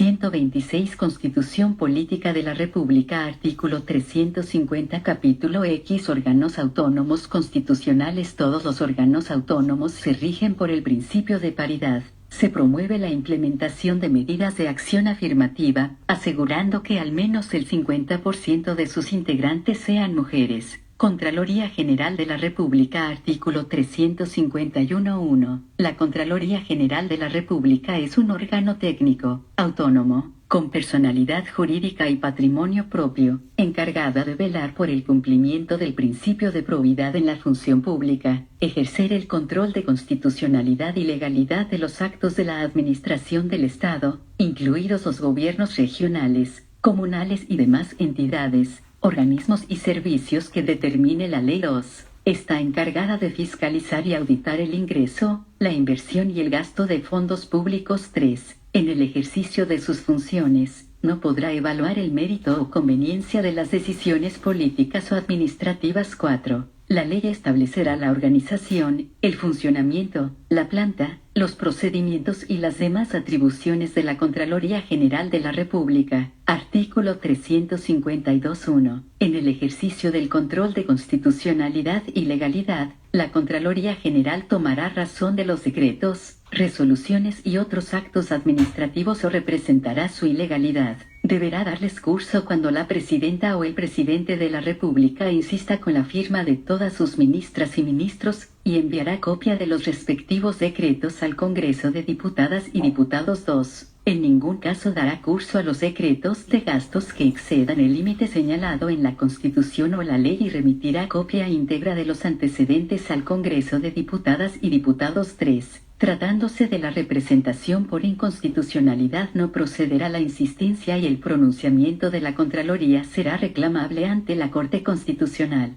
126 Constitución Política de la República. Artículo 350. Capítulo X. Órganos autónomos constitucionales. Todos los órganos autónomos se rigen por el principio de paridad. Se promueve la implementación de medidas de acción afirmativa, asegurando que al menos el 50% de sus integrantes sean mujeres. Contraloría General de la República. Artículo 351.1. La Contraloría General de la República es un órgano técnico, autónomo, con personalidad jurídica y patrimonio propio, encargada de velar por el cumplimiento del principio de probidad en la función pública, ejercer el control de constitucionalidad y legalidad de los actos de la administración del Estado, incluidos los gobiernos regionales, comunales y demás entidades, organismos y servicios que determine la Ley 2. Está encargada de fiscalizar y auditar el ingreso, la inversión y el gasto de fondos públicos. 3. En el ejercicio de sus funciones, no podrá evaluar el mérito o conveniencia de las decisiones políticas o administrativas. 4. La ley establecerá la organización, el funcionamiento, la planta, los procedimientos y las demás atribuciones de la Contraloría General de la República. Artículo 352.1. En el ejercicio del control de constitucionalidad y legalidad, la Contraloría General tomará razón de los decretos, resoluciones y otros actos administrativos o representará su ilegalidad. Deberá darles curso cuando la presidenta o el presidente de la República insista con la firma de todas sus ministras y ministros, y enviará copia de los respectivos decretos al Congreso de Diputadas y Diputados. 2. En ningún caso dará curso a los decretos de gastos que excedan el límite señalado en la Constitución o la ley y remitirá copia íntegra de los antecedentes al Congreso de Diputadas y Diputados. 3. Tratándose de la representación por inconstitucionalidad, no procederá la insistencia y el pronunciamiento de la Contraloría será reclamable ante la Corte Constitucional.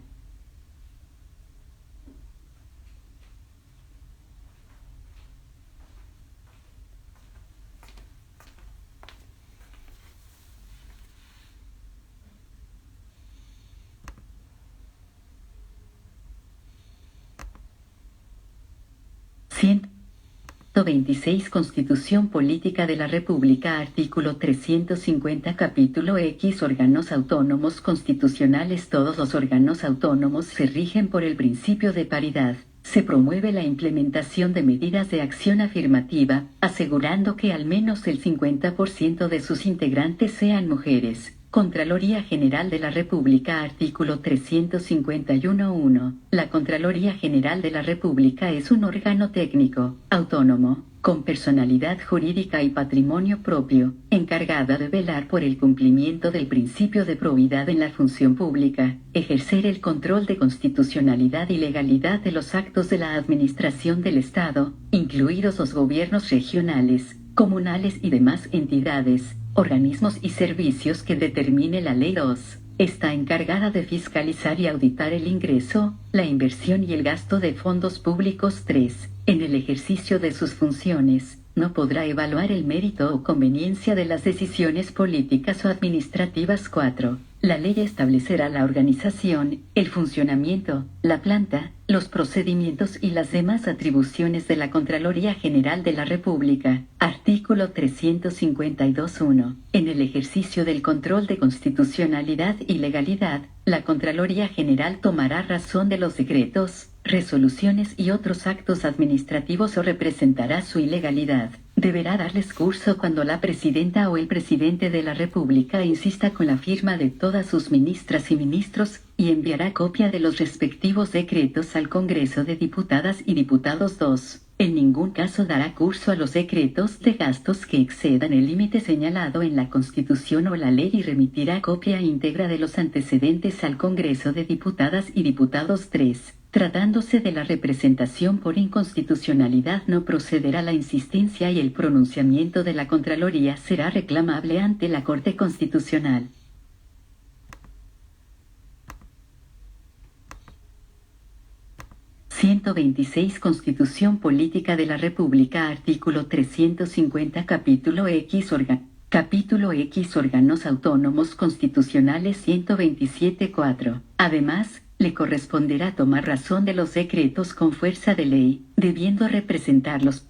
Cien. 126 Constitución Política de la República. Artículo 350. Capítulo X. Órganos autónomos constitucionales. Todos los órganos autónomos se rigen por el principio de paridad. Se promueve la implementación de medidas de acción afirmativa, asegurando que al menos el 50% de sus integrantes sean mujeres. Contraloría General de la República. Artículo 351.1. La Contraloría General de la República es un órgano técnico, autónomo, con personalidad jurídica y patrimonio propio, encargada de velar por el cumplimiento del principio de probidad en la función pública, ejercer el control de constitucionalidad y legalidad de los actos de la administración del Estado, incluidos los gobiernos regionales, comunales y demás entidades, organismos y servicios que determine la Ley 2. Está encargada de fiscalizar y auditar el ingreso, la inversión y el gasto de fondos públicos. 3. En el ejercicio de sus funciones, no podrá evaluar el mérito o conveniencia de las decisiones políticas o administrativas. 4. La ley establecerá la organización, el funcionamiento, la planta, los procedimientos y las demás atribuciones de la Contraloría General de la República. Artículo 352.1. En el ejercicio del control de constitucionalidad y legalidad, la Contraloría General tomará razón de los decretos, resoluciones y otros actos administrativos o representará su ilegalidad. Deberá darles curso cuando la presidenta o el presidente de la República insista con la firma de todas sus ministras y ministros, y enviará copia de los respectivos decretos al Congreso de Diputadas y Diputados. 2. En ningún caso dará curso a los decretos de gastos que excedan el límite señalado en la Constitución o la ley y remitirá copia íntegra de los antecedentes al Congreso de Diputadas y Diputados. 3. Tratándose de la representación por inconstitucionalidad, no procederá la insistencia y el pronunciamiento de la Contraloría será reclamable ante la Corte Constitucional. Constitución Política de la República. Artículo 350. Capítulo X. Capítulo X. Órganos autónomos constitucionales. 127.4. Además, le corresponderá tomar razón de los decretos con fuerza de ley, debiendo representarlos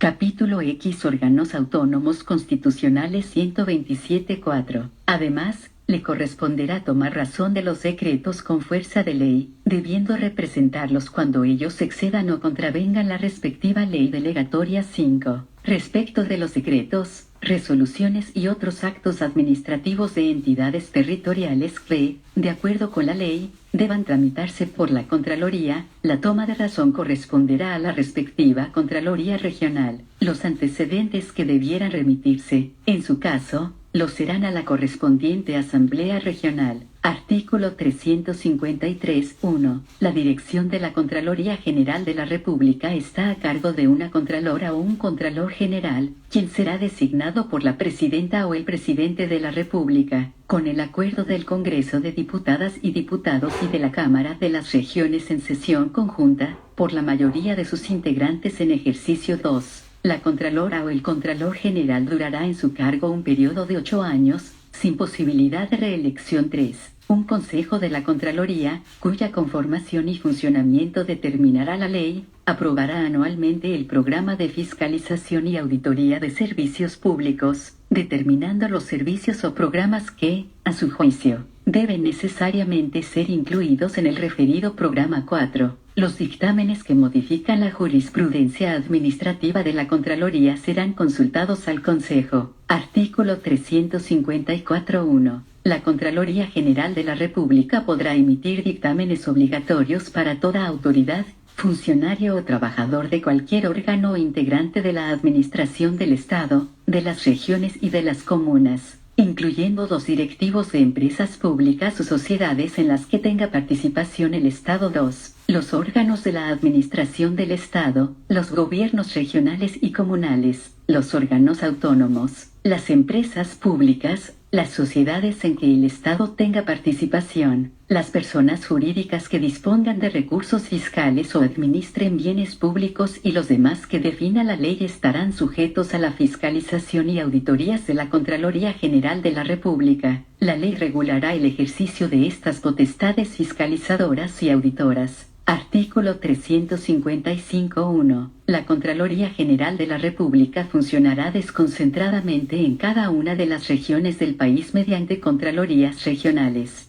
Capítulo X Órganos Autónomos Constitucionales 127.4. Además, le corresponderá tomar razón de los decretos con fuerza de ley, debiendo representarlos cuando ellos excedan o contravengan la respectiva ley delegatoria 5. Respecto de los decretos, resoluciones y otros actos administrativos de entidades territoriales que, de acuerdo con la ley, deban tramitarse por la Contraloría, la toma de razón corresponderá a la respectiva Contraloría Regional. Los antecedentes que debieran remitirse, en su caso, lo serán a la correspondiente Asamblea Regional. Artículo 353.1. La dirección de la Contraloría General de la República está a cargo de una Contralora o un Contralor General, quien será designado por la Presidenta o el Presidente de la República, con el acuerdo del Congreso de Diputadas y Diputados y de la Cámara de las Regiones en sesión conjunta, por la mayoría de sus integrantes en ejercicio 2. La Contralora o el Contralor General durará en su cargo un periodo de 8 años, sin posibilidad de reelección 3. Un Consejo de la Contraloría, cuya conformación y funcionamiento determinará la ley, aprobará anualmente el programa de fiscalización y auditoría de servicios públicos, determinando los servicios o programas que, a su juicio, deben necesariamente ser incluidos en el referido programa 4. Los dictámenes que modifican la jurisprudencia administrativa de la Contraloría serán consultados al Consejo. Artículo 354.1. La Contraloría General de la República podrá emitir dictámenes obligatorios para toda autoridad, funcionario o trabajador de cualquier órgano o integrante de la Administración del Estado, de las regiones y de las comunas, incluyendo los directivos de empresas públicas o sociedades en las que tenga participación el Estado. 2. Los órganos de la Administración del Estado, los gobiernos regionales y comunales, los órganos autónomos, las empresas públicas, las sociedades en que el Estado tenga participación, las personas jurídicas que dispongan de recursos fiscales o administren bienes públicos y los demás que defina la ley estarán sujetos a la fiscalización y auditorías de la Contraloría General de la República. La ley regulará el ejercicio de estas potestades fiscalizadoras y auditoras. Artículo 355.1. La Contraloría General de la República funcionará desconcentradamente en cada una de las regiones del país mediante Contralorías regionales.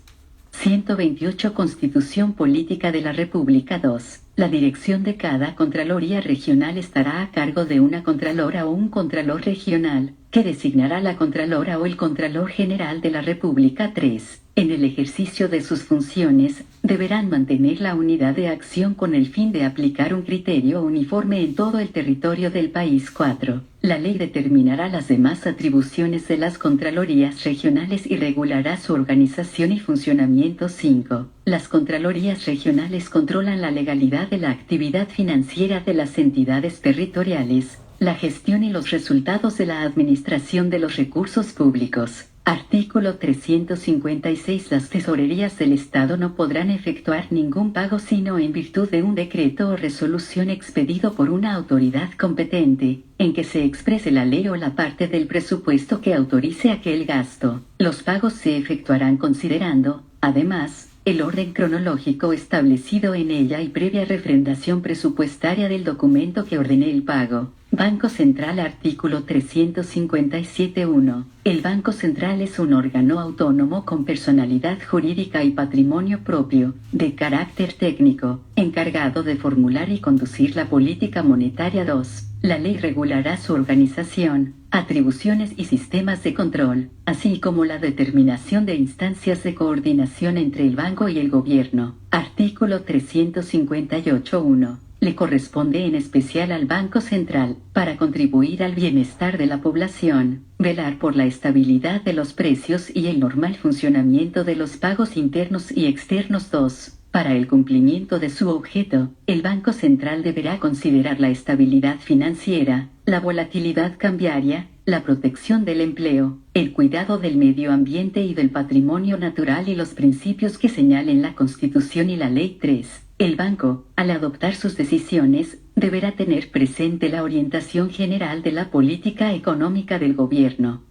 128 Constitución Política de la República 2. La dirección de cada Contraloría Regional estará a cargo de una Contralora o un Contralor Regional, que designará la Contralora o el Contralor General de la República. 3. En el ejercicio de sus funciones, deberán mantener la unidad de acción con el fin de aplicar un criterio uniforme en todo el territorio del país. 4. La ley determinará las demás atribuciones de las Contralorías regionales y regulará su organización y funcionamiento. 5. Las Contralorías regionales controlan la legalidad de la actividad financiera de las entidades territoriales, la gestión y los resultados de la administración de los recursos públicos. Artículo 356. Las tesorerías del Estado no podrán efectuar ningún pago sino en virtud de un decreto o resolución expedido por una autoridad competente, en que se exprese la ley o la parte del presupuesto que autorice aquel gasto. Los pagos se efectuarán considerando, además, el orden cronológico establecido en ella y previa refrendación presupuestaria del documento que ordene el pago. Banco Central. Artículo 357.1. El Banco Central es un órgano autónomo con personalidad jurídica y patrimonio propio, de carácter técnico, encargado de formular y conducir la política monetaria. 2. La ley regulará su organización, atribuciones y sistemas de control, así como la determinación de instancias de coordinación entre el banco y el gobierno. Artículo 358.1. Le corresponde en especial al Banco Central, para contribuir al bienestar de la población, velar por la estabilidad de los precios y el normal funcionamiento de los pagos internos y externos. 2. Para el cumplimiento de su objeto, el Banco Central deberá considerar la estabilidad financiera, la volatilidad cambiaria, la protección del empleo, el cuidado del medio ambiente y del patrimonio natural y los principios que señalen la Constitución y la Ley. 3. El banco, al adoptar sus decisiones, deberá tener presente la orientación general de la política económica del gobierno.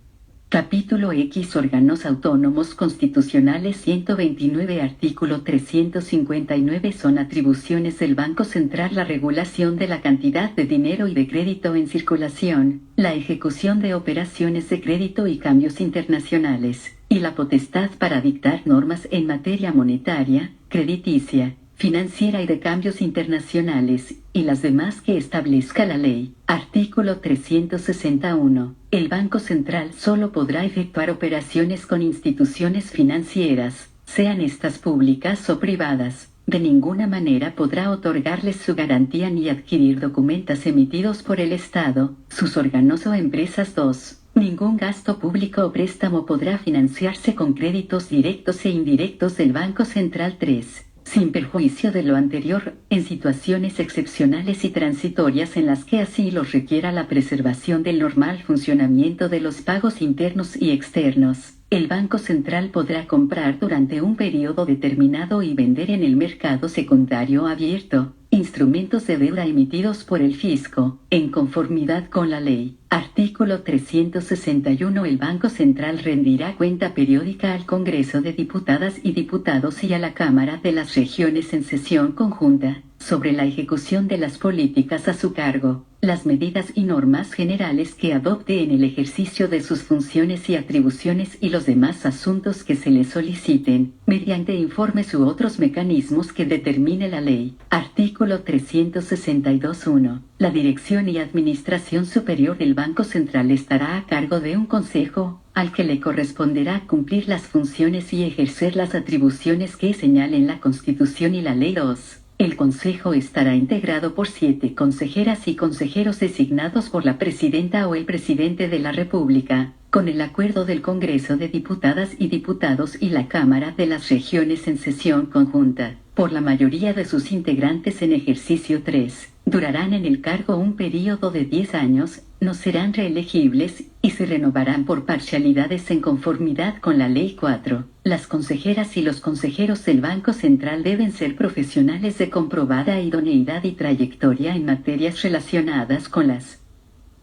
Capítulo X Órganos autónomos constitucionales 129 Artículo 359 Son atribuciones del Banco Central la regulación de la cantidad de dinero y de crédito en circulación, la ejecución de operaciones de crédito y cambios internacionales, y la potestad para dictar normas en materia monetaria, crediticia, financiera y de cambios internacionales, y las demás que establezca la ley. Artículo 361. El Banco Central solo podrá efectuar operaciones con instituciones financieras, sean estas públicas o privadas. De ninguna manera podrá otorgarles su garantía ni adquirir documentos emitidos por el Estado, sus órganos o empresas. 2. Ningún gasto público o préstamo podrá financiarse con créditos directos e indirectos del Banco Central. 3. Sin perjuicio de lo anterior, en situaciones excepcionales y transitorias en las que así lo requiera la preservación del normal funcionamiento de los pagos internos y externos, el Banco Central podrá comprar durante un periodo determinado y vender en el mercado secundario abierto instrumentos de deuda emitidos por el fisco, en conformidad con la ley. Artículo 361. El Banco Central rendirá cuenta periódica al Congreso de Diputadas y Diputados y a la Cámara de las Regiones en sesión conjunta, sobre la ejecución de las políticas a su cargo, las medidas y normas generales que adopte en el ejercicio de sus funciones y atribuciones y los demás asuntos que se le soliciten, mediante informes u otros mecanismos que determine la ley. Artículo 362.1. La dirección y administración superior del Banco Central estará a cargo de un consejo, al que le corresponderá cumplir las funciones y ejercer las atribuciones que señalen la Constitución y la Ley. 2. El Consejo estará integrado por 7 consejeras y consejeros designados por la Presidenta o el Presidente de la República, con el acuerdo del Congreso de Diputadas y Diputados y la Cámara de las Regiones en sesión conjunta, por la mayoría de sus integrantes en ejercicio. 3. Durarán en el cargo un período de 10 años, no serán reelegibles, y se renovarán por parcialidades en conformidad con la Ley. 4. Las consejeras y los consejeros del Banco Central deben ser profesionales de comprobada idoneidad y trayectoria en materias relacionadas con las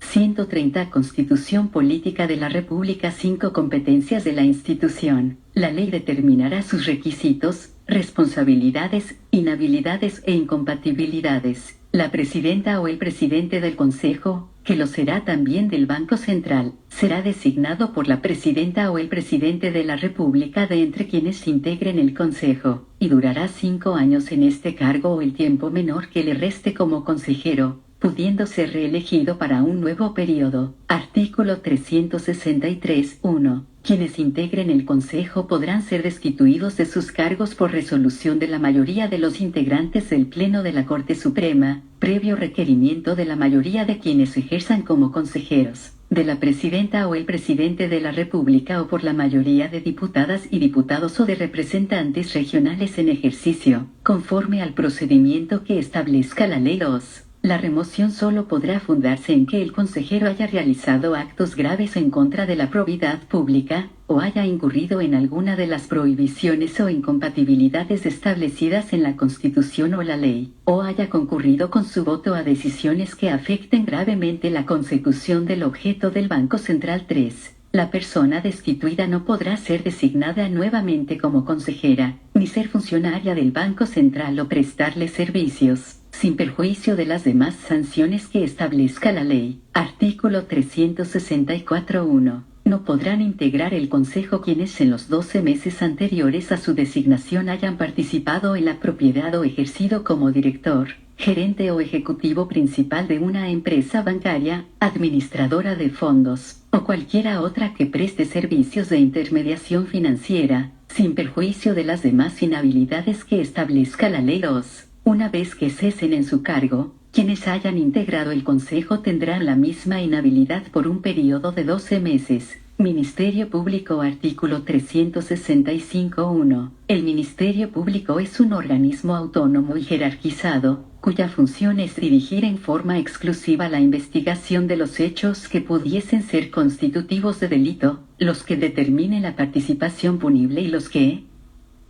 130 Constitución Política de la República. 5. Competencias de la institución. La ley determinará sus requisitos, responsabilidades, inhabilidades e incompatibilidades. La presidenta o el presidente del Consejo, que lo será también del Banco Central, será designado por la presidenta o el presidente de la República de entre quienes integren el Consejo, y durará 5 años en este cargo o el tiempo menor que le reste como consejero, pudiendo ser reelegido para un nuevo periodo. Artículo 363.1. Quienes integren el Consejo podrán ser destituidos de sus cargos por resolución de la mayoría de los integrantes del Pleno de la Corte Suprema, previo requerimiento de la mayoría de quienes ejerzan como consejeros, de la Presidenta o el Presidente de la República o por la mayoría de diputadas y diputados o de representantes regionales en ejercicio, conforme al procedimiento que establezca la Ley. 2. La remoción solo podrá fundarse en que el consejero haya realizado actos graves en contra de la probidad pública, o haya incurrido en alguna de las prohibiciones o incompatibilidades establecidas en la Constitución o la ley, o haya concurrido con su voto a decisiones que afecten gravemente la consecución del objeto del Banco Central. 3. La persona destituida no podrá ser designada nuevamente como consejera, ni ser funcionaria del Banco Central o prestarle servicios, sin perjuicio de las demás sanciones que establezca la ley. Artículo 364.1. No podrán integrar el Consejo quienes en los 12 meses anteriores a su designación hayan participado en la propiedad o ejercido como director, gerente o ejecutivo principal de una empresa bancaria, administradora de fondos, o cualquiera otra que preste servicios de intermediación financiera, sin perjuicio de las demás inhabilidades que establezca la ley. 2. Una vez que cesen en su cargo, quienes hayan integrado el Consejo tendrán la misma inhabilidad por un periodo de 12 meses. Ministerio Público. Artículo 365.1. El Ministerio Público es un organismo autónomo y jerarquizado, cuya función es dirigir en forma exclusiva la investigación de los hechos que pudiesen ser constitutivos de delito, los que determinen la participación punible y los que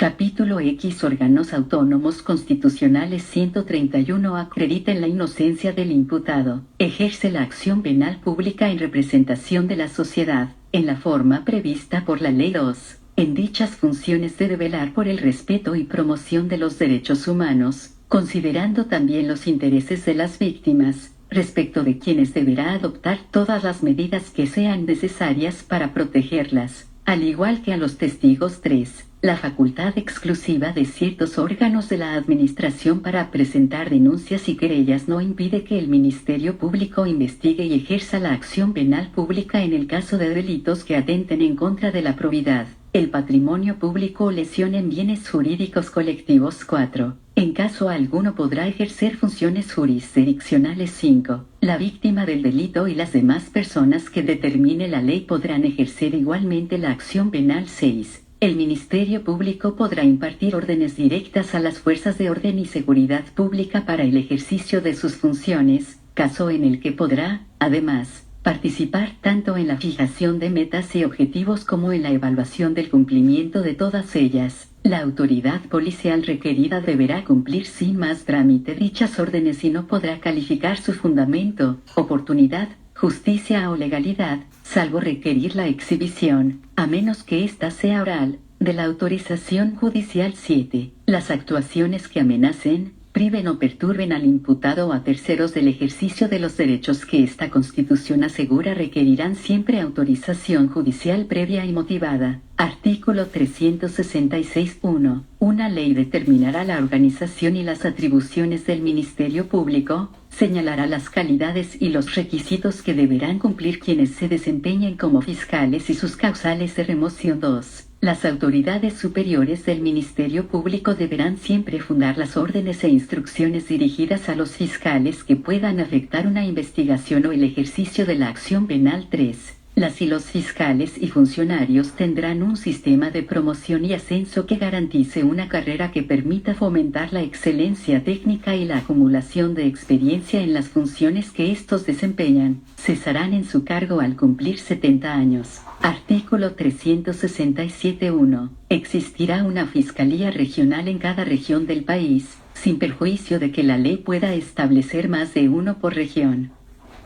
Capítulo X. Órganos autónomos constitucionales. 131. Acrediten la inocencia del imputado. Ejerce la acción penal pública en representación de la sociedad, en la forma prevista por la Ley 2. En dichas funciones debe velar por el respeto y promoción de los derechos humanos, considerando también los intereses de las víctimas, respecto de quienes deberá adoptar todas las medidas que sean necesarias para protegerlas, al igual que a los testigos. 3. La facultad exclusiva de ciertos órganos de la Administración para presentar denuncias y querellas no impide que el Ministerio Público investigue y ejerza la acción penal pública en el caso de delitos que atenten en contra de la probidad, el patrimonio público o lesionen bienes jurídicos colectivos. 4. En caso alguno podrá ejercer funciones jurisdiccionales. 5. La víctima del delito y las demás personas que determine la ley podrán ejercer igualmente la acción penal. 6. El Ministerio Público podrá impartir órdenes directas a las fuerzas de orden y seguridad pública para el ejercicio de sus funciones, caso en el que podrá, además, participar tanto en la fijación de metas y objetivos como en la evaluación del cumplimiento de todas ellas. La autoridad policial requerida deberá cumplir sin más trámite dichas órdenes y no podrá calificar su fundamento, oportunidad, justicia o legalidad, salvo requerir la exhibición, a menos que ésta sea oral, de la autorización judicial. 7. Las actuaciones que amenacen, priven o perturben al imputado o a terceros del ejercicio de los derechos que esta Constitución asegura requerirán siempre autorización judicial previa y motivada. Artículo 366.1. Una ley determinará la organización y las atribuciones del Ministerio Público, señalará las calidades y los requisitos que deberán cumplir quienes se desempeñen como fiscales y sus causales de remoción. 2. Las autoridades superiores del Ministerio Público deberán siempre fundar las órdenes e instrucciones dirigidas a los fiscales que puedan afectar una investigación o el ejercicio de la acción penal. 3. Las y los fiscales y funcionarios tendrán un sistema de promoción y ascenso que garantice una carrera que permita fomentar la excelencia técnica y la acumulación de experiencia en las funciones que estos desempeñan. Cesarán en su cargo al cumplir 70 años. Artículo 367.1. Existirá una fiscalía regional en cada región del país, sin perjuicio de que la ley pueda establecer más de uno por región.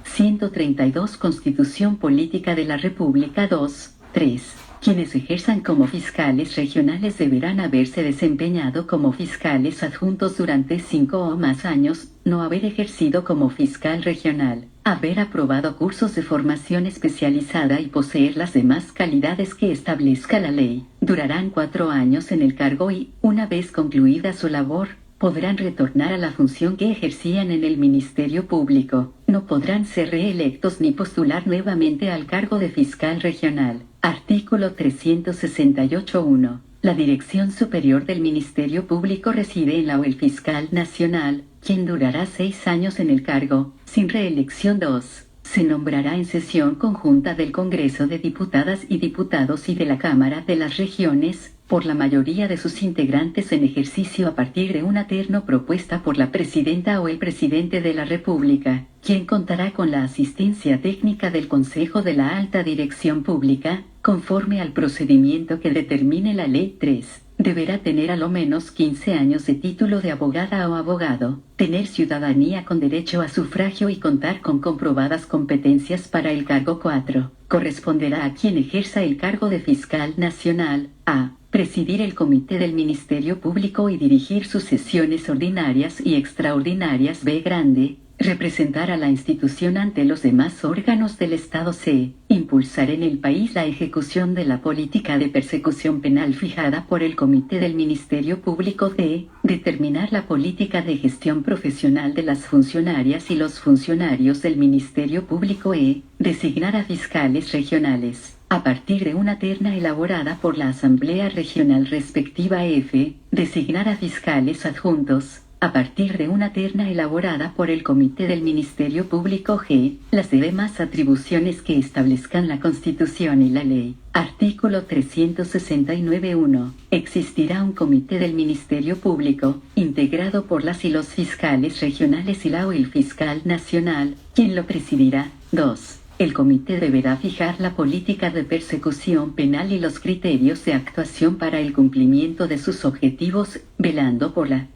132. Constitución Política de la República. 2. 3. Quienes ejerzan como fiscales regionales deberán haberse desempeñado como fiscales adjuntos durante 5 o más años, no haber ejercido como fiscal regional, haber aprobado cursos de formación especializada y poseer las demás calidades que establezca la ley. Durarán 4 años en el cargo y, una vez concluida su labor, podrán retornar a la función que ejercían en el Ministerio Público. No podrán ser reelectos ni postular nuevamente al cargo de fiscal regional. Artículo 368.1. La Dirección Superior del Ministerio Público reside en la o el Fiscal Nacional, quien durará 6 años en el cargo, sin reelección. 2. Se nombrará en sesión conjunta del Congreso de Diputadas y Diputados y de la Cámara de las Regiones, por la mayoría de sus integrantes en ejercicio a partir de una terna propuesta por la Presidenta o el Presidente de la República, quien contará con la asistencia técnica del Consejo de la Alta Dirección Pública, conforme al procedimiento que determine la Ley. 3. Deberá tener a lo menos 15 años de título de abogada o abogado, tener ciudadanía con derecho a sufragio y contar con comprobadas competencias para el cargo. 4. Corresponderá a quien ejerza el cargo de fiscal nacional, a presidir el Comité del Ministerio Público y dirigir sus sesiones ordinarias y extraordinarias. B. Grande. Representar a la institución ante los demás órganos del Estado. C. Impulsar en el país la ejecución de la política de persecución penal fijada por el Comité del Ministerio Público. D. Determinar la política de gestión profesional de las funcionarias y los funcionarios del Ministerio Público. E. Designar a fiscales regionales, a partir de una terna elaborada por la Asamblea Regional respectiva. F. Designar a fiscales adjuntos, a partir de una terna elaborada por el Comité del Ministerio Público. G. Las demás atribuciones que establezcan la Constitución y la ley. Artículo 369.1. Existirá un Comité del Ministerio Público, integrado por las y los fiscales regionales y la o el fiscal nacional, quien lo presidirá. 2. El comité deberá fijar la política de persecución penal y los criterios de actuación para el cumplimiento de sus objetivos, velando por la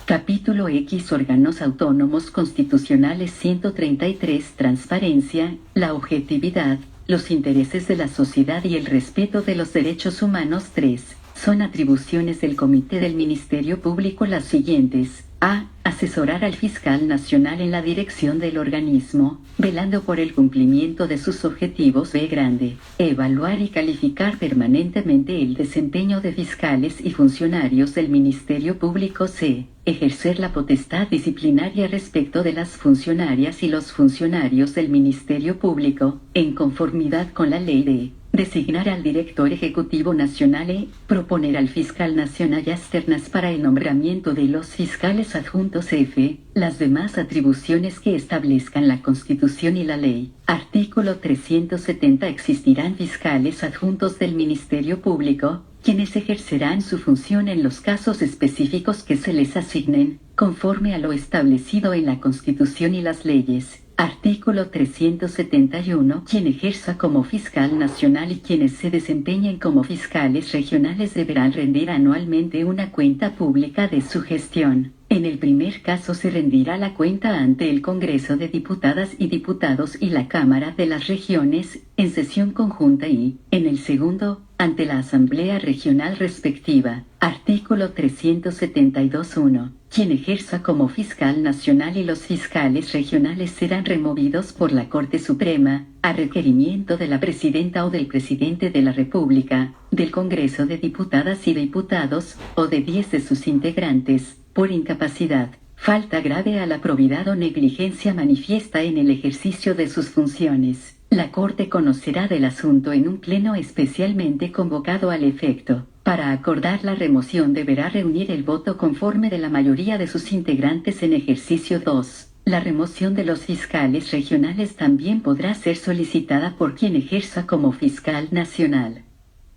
Capítulo X Órganos Autónomos Constitucionales 133 Transparencia, la objetividad, los intereses de la sociedad y el respeto de los derechos humanos. 3. Son atribuciones del Comité del Ministerio Público las siguientes. A. Asesorar al fiscal nacional en la dirección del organismo, velando por el cumplimiento de sus objetivos. B. Grande. Evaluar y calificar permanentemente el desempeño de fiscales y funcionarios del Ministerio Público. C. Ejercer la potestad disciplinaria respecto de las funcionarias y los funcionarios del Ministerio Público, en conformidad con la ley. D. Designar al director ejecutivo nacional. E. Proponer al fiscal nacional ternas para el nombramiento de los fiscales adjuntos. F. Las demás atribuciones que establezcan la Constitución y la ley. Artículo 370. Existirán fiscales adjuntos del Ministerio Público, quienes ejercerán su función en los casos específicos que se les asignen, conforme a lo establecido en la Constitución y las leyes. Artículo 371. Quien ejerza como fiscal nacional y quienes se desempeñen como fiscales regionales deberán rendir anualmente una cuenta pública de su gestión. En el primer caso se rendirá la cuenta ante el Congreso de Diputadas y Diputados y la Cámara de las Regiones, en sesión conjunta y, en el segundo, ante la Asamblea Regional respectiva. Artículo 372.1. Quien ejerza como fiscal nacional y los fiscales regionales serán removidos por la Corte Suprema, a requerimiento de la Presidenta o del Presidente de la República, del Congreso de Diputadas y Diputados, o de 10 de sus integrantes, por incapacidad, falta grave a la probidad o negligencia manifiesta en el ejercicio de sus funciones. La Corte conocerá del asunto en un pleno especialmente convocado al efecto. Para acordar la remoción deberá reunir el voto conforme de la mayoría de sus integrantes en ejercicio. 2. La remoción de los fiscales regionales también podrá ser solicitada por quien ejerza como fiscal nacional.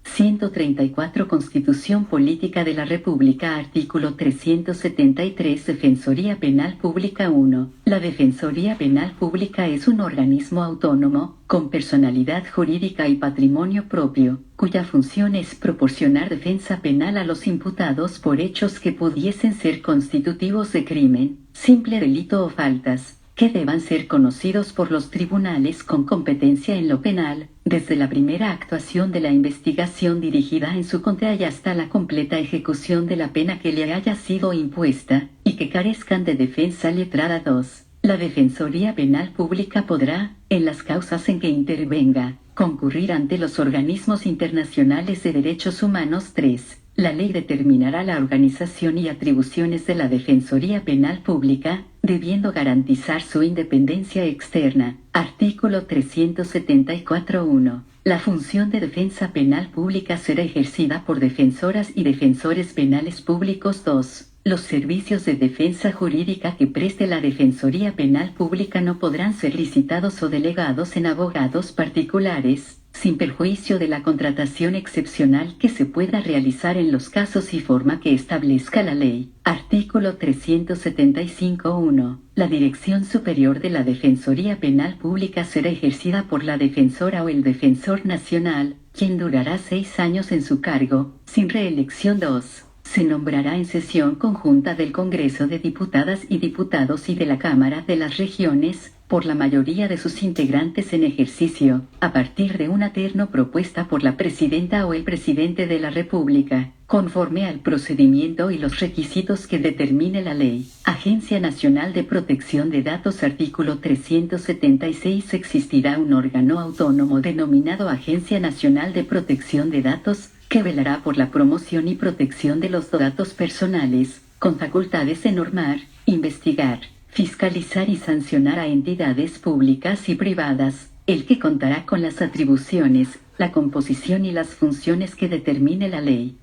134 Constitución Política de la República. Artículo 373. Defensoría Penal Pública. 1. La Defensoría Penal Pública es un organismo autónomo, con personalidad jurídica y patrimonio propio, cuya función es proporcionar defensa penal a los imputados por hechos que pudiesen ser constitutivos de crimen, simple delito o faltas, que deban ser conocidos por los tribunales con competencia en lo penal, desde la primera actuación de la investigación dirigida en su contra y hasta la completa ejecución de la pena que le haya sido impuesta, y que carezcan de defensa letrada. 2. La Defensoría Penal Pública podrá, en las causas en que intervenga, concurrir ante los organismos internacionales de derechos humanos. 3. La ley determinará la organización y atribuciones de la Defensoría Penal Pública, debiendo garantizar su independencia externa. Artículo 374.1. La función de defensa penal pública será ejercida por defensoras y defensores penales públicos. 2. Los servicios de defensa jurídica que preste la Defensoría Penal Pública no podrán ser licitados o delegados en abogados particulares, sin perjuicio de la contratación excepcional que se pueda realizar en los casos y forma que establezca la ley. Artículo 375.1. La Dirección Superior de la Defensoría Penal Pública será ejercida por la defensora o el defensor nacional, quien durará 6 años en su cargo, sin reelección. 2. Se nombrará en sesión conjunta del Congreso de Diputadas y Diputados y de la Cámara de las Regiones, por la mayoría de sus integrantes en ejercicio, a partir de una terna propuesta por la Presidenta o el Presidente de la República, conforme al procedimiento y los requisitos que determine la ley. Agencia Nacional de Protección de Datos. Artículo 376. Existirá un órgano autónomo denominado Agencia Nacional de Protección de Datos, que velará por la promoción y protección de los datos personales, con facultades de normar, investigar, fiscalizar y sancionar a entidades públicas y privadas, el que contará con las atribuciones, la composición y las funciones que determine la ley.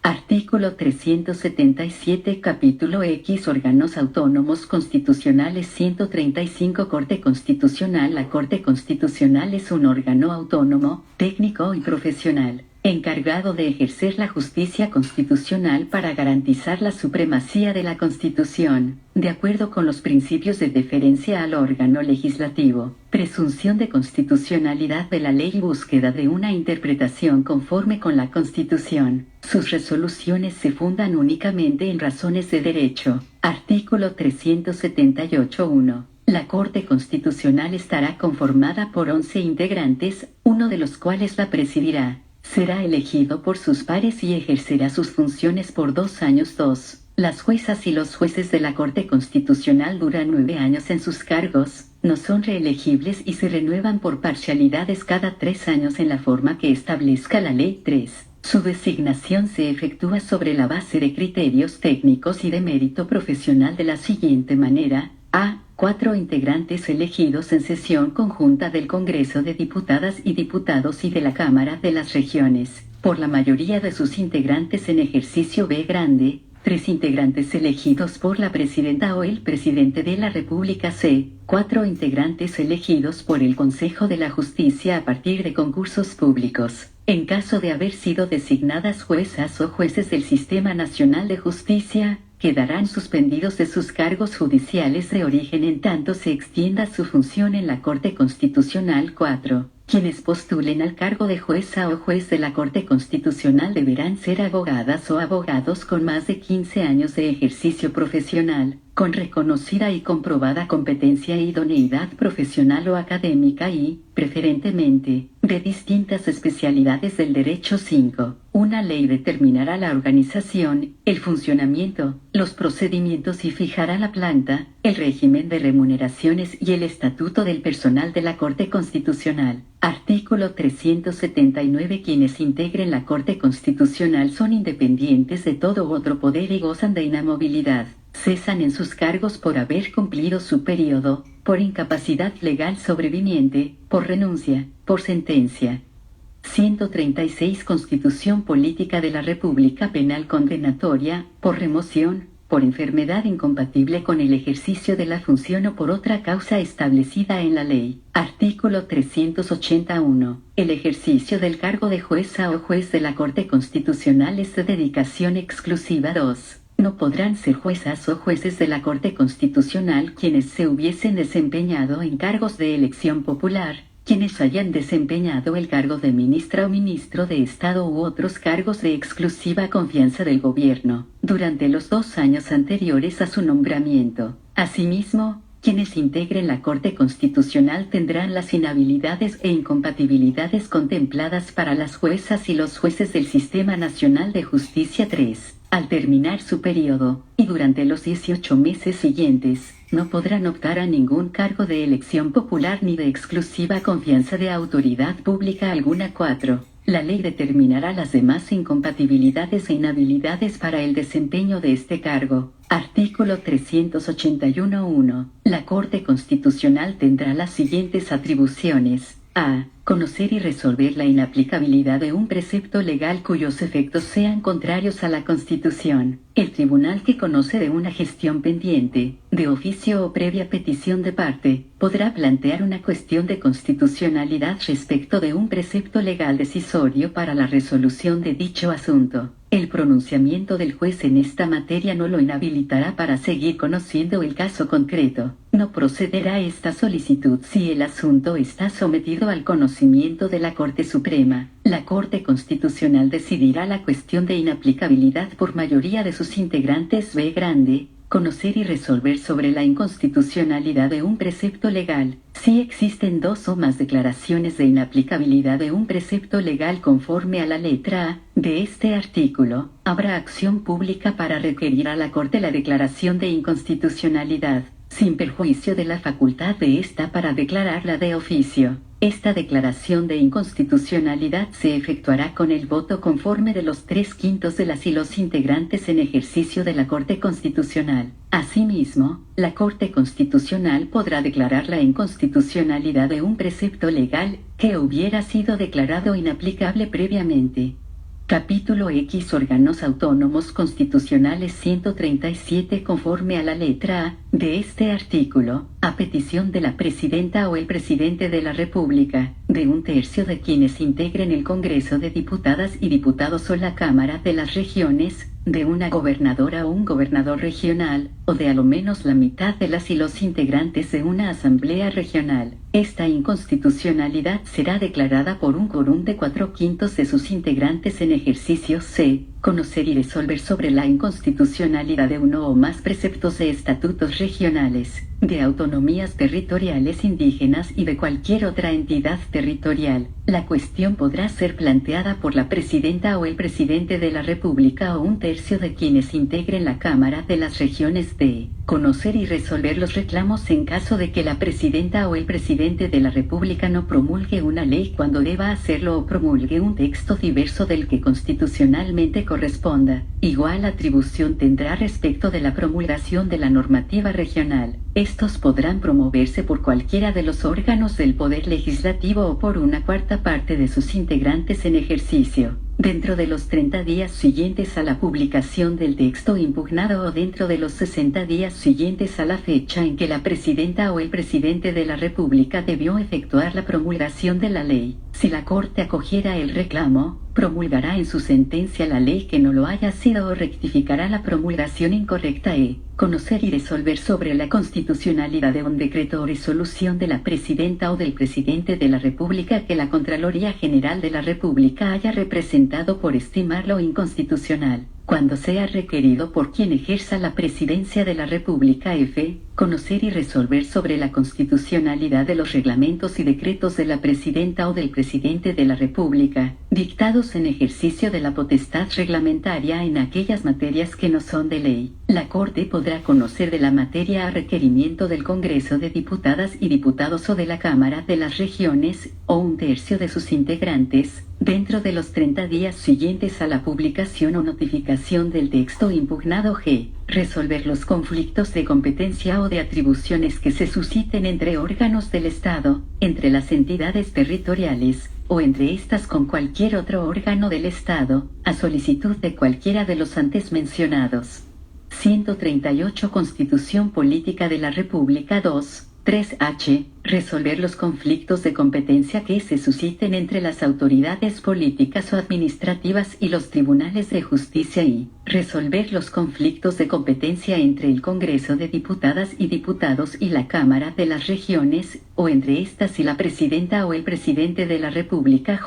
Artículo 377. Capítulo X. Órganos Autónomos Constitucionales. 135 Corte Constitucional. La Corte Constitucional es un órgano autónomo, técnico y profesional, encargado de ejercer la justicia constitucional para garantizar la supremacía de la Constitución, de acuerdo con los principios de deferencia al órgano legislativo, presunción de constitucionalidad de la ley y búsqueda de una interpretación conforme con la Constitución. Sus resoluciones se fundan únicamente en razones de derecho. Artículo 378.1. La Corte Constitucional estará conformada por 11 integrantes, uno de los cuales la presidirá. Será elegido por sus pares y ejercerá sus funciones por 2 años. 2. Las juezas y los jueces de la Corte Constitucional duran 9 años en sus cargos, no son reelegibles y se renuevan por parcialidades cada 3 años en la forma que establezca la Ley. 3. Su designación se efectúa sobre la base de criterios técnicos y de mérito profesional de la siguiente manera. A. 4 integrantes elegidos en sesión conjunta del Congreso de Diputadas y Diputados y de la Cámara de las Regiones, por la mayoría de sus integrantes en ejercicio. B. Grande. 3 integrantes elegidos por la Presidenta o el Presidente de la República. C. 4 integrantes elegidos por el Consejo de la Justicia a partir de concursos públicos. En caso de haber sido designadas juezas o jueces del Sistema Nacional de Justicia, quedarán suspendidos de sus cargos judiciales de origen en tanto se extienda su función en la Corte Constitucional. 4. Quienes postulen al cargo de jueza o juez de la Corte Constitucional deberán ser abogadas o abogados con más de 15 años de ejercicio profesional, con reconocida y comprobada competencia e idoneidad profesional o académica y, preferentemente, de distintas especialidades del derecho. 5. Una ley determinará la organización, el funcionamiento, los procedimientos y fijará la planta, el régimen de remuneraciones y el estatuto del personal de la Corte Constitucional. Artículo 379. Quienes integren la Corte Constitucional son independientes de todo otro poder y gozan de inamovilidad. Cesan en sus cargos por haber cumplido su periodo, por incapacidad legal sobreviniente, por renuncia, por sentencia. 136. Constitución Política de la República Penal Condenatoria, por remoción, por enfermedad incompatible con el ejercicio de la función o por otra causa establecida en la ley. Artículo 381. El ejercicio del cargo de jueza o juez de la Corte Constitucional es de dedicación exclusiva. 2. No podrán ser juezas o jueces de la Corte Constitucional quienes se hubiesen desempeñado en cargos de elección popular, quienes hayan desempeñado el cargo de ministra o ministro de Estado u otros cargos de exclusiva confianza del gobierno, durante los 2 años anteriores a su nombramiento. Asimismo, quienes integren la Corte Constitucional tendrán las inhabilidades e incompatibilidades contempladas para las juezas y los jueces del Sistema Nacional de Justicia. 3. Al terminar su periodo, y durante los 18 meses siguientes, no podrán optar a ningún cargo de elección popular ni de exclusiva confianza de autoridad pública alguna. 4. La ley determinará las demás incompatibilidades e inhabilidades para el desempeño de este cargo. Artículo 381.1. La Corte Constitucional tendrá las siguientes atribuciones. A. Conocer y resolver la inaplicabilidad de un precepto legal cuyos efectos sean contrarios a la Constitución. El tribunal que conoce de una gestión pendiente, de oficio o previa petición de parte, podrá plantear una cuestión de constitucionalidad respecto de un precepto legal decisorio para la resolución de dicho asunto. El pronunciamiento del juez en esta materia no lo inhabilitará para seguir conociendo el caso concreto. No procederá esta solicitud si el asunto está sometido al conocimiento de la Corte Suprema. La Corte Constitucional decidirá la cuestión de inaplicabilidad por mayoría de sus integrantes. B. Grande. Conocer y resolver sobre la inconstitucionalidad de un precepto legal. Si existen 2 o más declaraciones de inaplicabilidad de un precepto legal conforme a la letra A de este artículo, habrá acción pública para requerir a la Corte la declaración de inconstitucionalidad, sin perjuicio de la facultad de ésta para declararla de oficio. Esta declaración de inconstitucionalidad se efectuará con el voto conforme de los 3/5 de las y los integrantes en ejercicio de la Corte Constitucional. Asimismo, la Corte Constitucional podrá declarar la inconstitucionalidad de un precepto legal que hubiera sido declarado inaplicable previamente. Capítulo X. Órganos autónomos constitucionales. 137. Conforme a la letra A de este artículo, a petición de la Presidenta o el Presidente de la República, de 1/3 de quienes integren el Congreso de Diputadas y Diputados o la Cámara de las Regiones, de una gobernadora o un gobernador regional, o de a lo menos la mitad de las y los integrantes de una asamblea regional. Esta inconstitucionalidad será declarada por un quórum de 4/5 de sus integrantes en ejercicio c. Conocer y resolver sobre la inconstitucionalidad de uno o más preceptos de estatutos regionales, de autonomías territoriales indígenas y de cualquier otra entidad territorial. La cuestión podrá ser planteada por la presidenta o el presidente de la República o 1/3 de quienes integren la Cámara de las Regiones de conocer y resolver los reclamos en caso de que la presidenta o el presidente de la República no promulgue una ley cuando deba hacerlo o promulgue un texto diverso del que constitucionalmente corresponda. Igual atribución tendrá respecto de la promulgación de la normativa regional. Estos podrán promoverse por cualquiera de los órganos del Poder Legislativo o por una cuarta parte de sus integrantes en ejercicio, dentro de los 30 días siguientes a la publicación del texto impugnado o dentro de los 60 días siguientes a la fecha en que la presidenta o el presidente de la República debió efectuar la promulgación de la ley. Si la Corte acogiera el reclamo, promulgará en su sentencia la ley que no lo haya sido o rectificará la promulgación incorrecta conocer y resolver sobre la constitucionalidad de un decreto o resolución de la presidenta o del presidente de la República que la Contraloría General de la República haya representado por estimarlo inconstitucional, cuando sea requerido por quien ejerza la presidencia de la República. Conocer y resolver sobre la constitucionalidad de los reglamentos y decretos de la presidenta o del presidente de la República, dictados en ejercicio de la potestad reglamentaria en aquellas materias que no son de ley. La Corte podrá conocer de la materia a requerimiento del Congreso de Diputadas y Diputados o de la Cámara de las Regiones, o 1/3 de sus integrantes, dentro de los 30 días siguientes a la publicación o notificación del texto impugnado. Resolver los conflictos de competencia o de atribuciones que se susciten entre órganos del Estado, entre las entidades territoriales, o entre estas con cualquier otro órgano del Estado, a solicitud de cualquiera de los antes mencionados. 138 Constitución Política de la República 2. 3H. Resolver los conflictos de competencia que se susciten entre las autoridades políticas o administrativas y los tribunales de justicia y resolver los conflictos de competencia entre el Congreso de Diputadas y Diputados y la Cámara de las Regiones, o entre estas y la presidenta o el presidente de la República.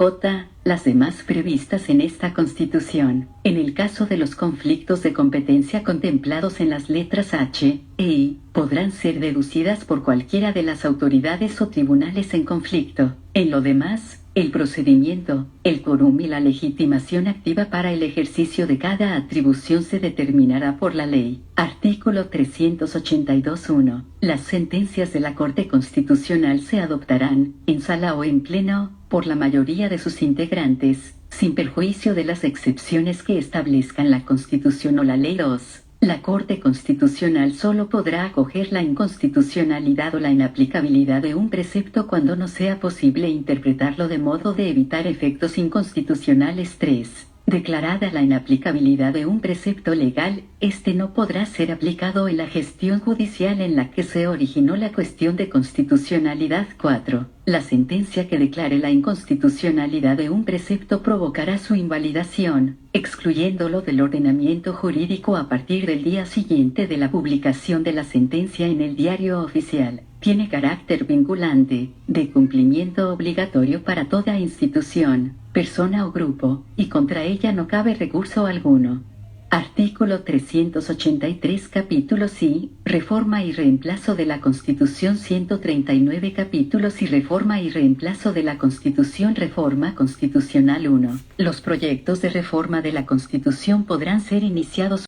Las demás previstas en esta Constitución. En el caso de los conflictos de competencia contemplados en las letras H e I, podrán ser deducidas por cualquiera de las autoridades o tribunales en conflicto. En lo demás, el procedimiento, el quórum y la legitimación activa para el ejercicio de cada atribución se determinará por la ley. Artículo 382.1. Las sentencias de la Corte Constitucional se adoptarán, en sala o en pleno, por la mayoría de sus integrantes, sin perjuicio de las excepciones que establezcan la Constitución o la Ley. 2. La Corte Constitucional solo podrá acoger la inconstitucionalidad o la inaplicabilidad de un precepto cuando no sea posible interpretarlo de modo de evitar efectos inconstitucionales. 3. Declarada la inaplicabilidad de un precepto legal, este no podrá ser aplicado en la gestión judicial en la que se originó la cuestión de constitucionalidad. 4. La sentencia que declare la inconstitucionalidad de un precepto provocará su invalidación, excluyéndolo del ordenamiento jurídico a partir del día siguiente de la publicación de la sentencia en el Diario Oficial. Tiene carácter vinculante, de cumplimiento obligatorio para toda institución, persona o grupo, y contra ella no cabe recurso alguno. Artículo 383 Capítulos I. Reforma y reemplazo de la Constitución. 139 Capítulos y reforma y reemplazo de la Constitución. Reforma Constitucional 1. Los proyectos de reforma de la Constitución podrán ser iniciados